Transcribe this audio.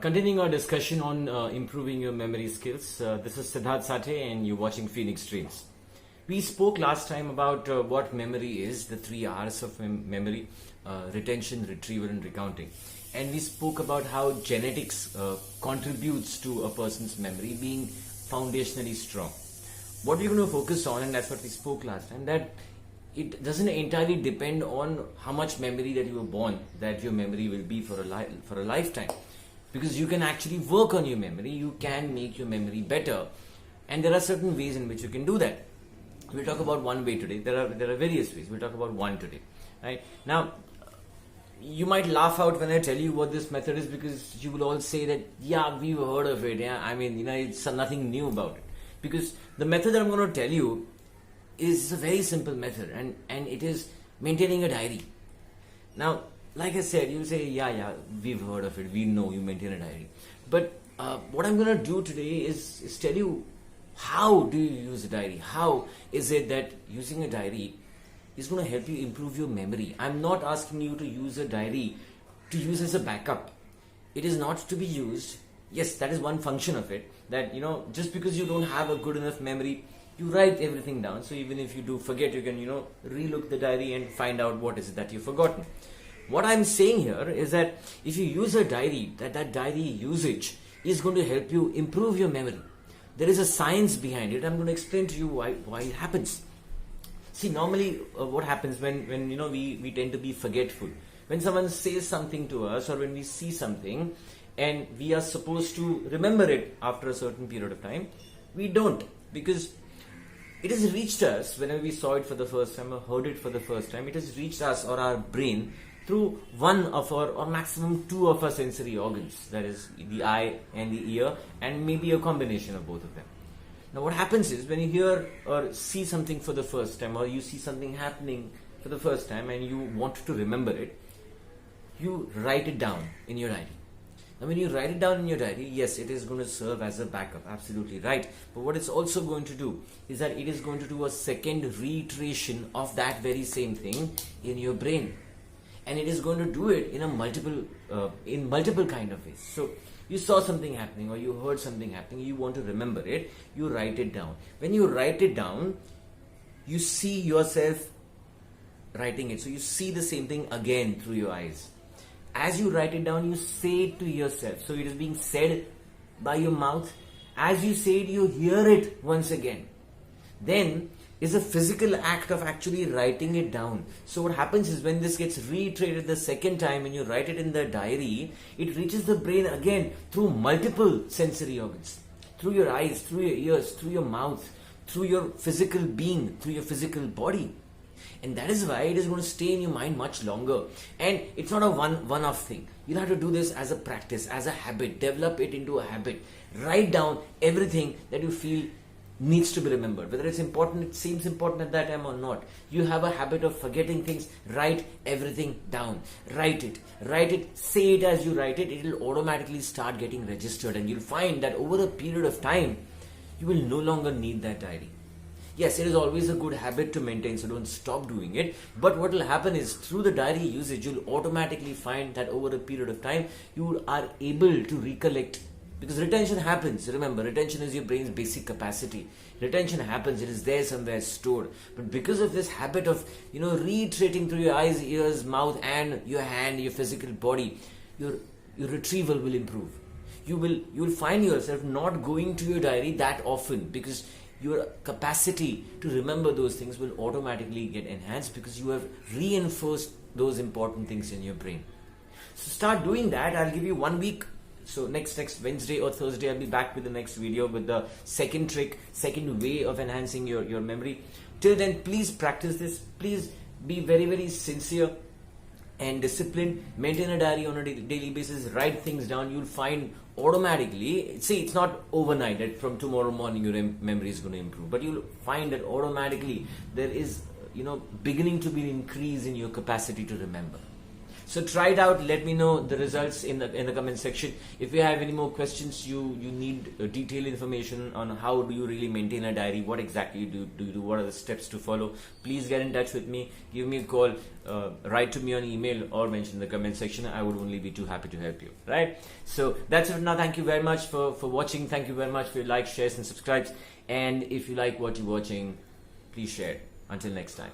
Continuing our discussion on improving your memory skills, this is Siddharth Sathe and you're watching Phoenix Dreams. We spoke last time about what memory is, the 3 R's of memory, retention, retrieval and recounting. And we spoke about how genetics contributes to a person's memory being foundationally strong. What we're going to focus on, and that's what we spoke last time, that it doesn't entirely depend on how much memory that you were born, that your memory will be for a lifetime. Because you can actually work on your memory, you can make your memory better, and there are certain ways in which you can do that. We'll talk about one way today. There are various ways. We'll talk about one today. Right? Now, you might laugh out when I tell you what this method is, because you will all say that, yeah, we've heard of it. Yeah, I mean, it's nothing new about it. Because the method that I'm going to tell you is a very simple method, and it is maintaining a diary. Now, like I said, you'll say, yeah, we've heard of it. We know you maintain a diary. But what I'm going to do today is tell you, how do you use a diary? How is it that using a diary is going to help you improve your memory? I'm not asking you to use a diary to use as a backup. It is not to be used. Yes, that is one function of it. That, just because you don't have a good enough memory, you write everything down. So even if you do forget, you can, relook the diary and find out what is it that you've forgotten. What I'm saying here is that if you use a diary, that diary usage is going to help you improve your memory. There is a science behind it. I'm going to explain to you why it happens. See, normally what happens when we tend to be forgetful. When someone says something to us, or when we see something and we are supposed to remember it after a certain period of time, we don't, because it has reached us whenever we saw it for the first time or heard it for the first time. It has reached us or our brain through one of our, or maximum 2 of our sensory organs, that is the eye and the ear, and maybe a combination of both of them. Now what happens is, when you hear or see something for the first time, or you see something happening for the first time and you want to remember it, you write it down in your diary. Now when you write it down in your diary, yes, it is going to serve as a backup, absolutely right. But what it's also going to do is that it is going to do a second reiteration of that very same thing in your brain. And it is going to do it in multiple kind of ways. So you saw something happening, or you heard something happening, you want to remember it, you write it down. When you write it down, you see yourself writing it. So you see the same thing again through your eyes. As you write it down, you say it to yourself. So it is being said by your mouth. As you say it, you hear it once again. Then is a physical act of actually writing it down. So what happens is, when this gets reiterated the second time and you write it in the diary, it reaches the brain again through multiple sensory organs. Through your eyes, through your ears, through your mouth, through your physical being, through your physical body. And that is why it is going to stay in your mind much longer. And it's not a one-off thing. You'll have to do this as a practice, as a habit. Develop it into a habit. Write down everything that you feel needs to be remembered. Whether it's important, it seems important at that time or not. You have a habit of forgetting things. Write everything down. Write it, say it as you write it. It will automatically start getting registered. And you'll find that over a period of time, you will no longer need that diary. Yes, it is always a good habit to maintain, so don't stop doing it. But what will happen is, through the diary usage, you'll automatically find that over a period of time, you are able to recollect. Because retention happens. Remember, retention is your brain's basic capacity. Retention happens. It is there somewhere stored. But because of this habit of, reiterating through your eyes, ears, mouth, and your hand, your physical body, your retrieval will improve. You will find yourself not going to your diary that often, because your capacity to remember those things will automatically get enhanced, because you have reinforced those important things in your brain. So start doing that. I'll give you 1 week. So next Wednesday or Thursday, I'll be back with the next video with the second trick, second way of enhancing your memory. Till then, please practice this. Please be very, very sincere and disciplined. Maintain a diary on a daily basis. Write things down. You'll find automatically, see, it's not overnight that from tomorrow morning your memory is going to improve, but you'll find that automatically there is beginning to be an increase in your capacity to remember. So try it out. Let me know the results in the comment section. If you have any more questions, you need detailed information on how do you really maintain a diary, what exactly do you do, what are the steps to follow, please get in touch with me, give me a call, write to me on email, or mention in the comment section. I would only be too happy to help you, right? So that's it now. Thank you very much for watching. Thank you very much for your likes, shares and subscribes. And if you like what you're watching, please share. Until next time.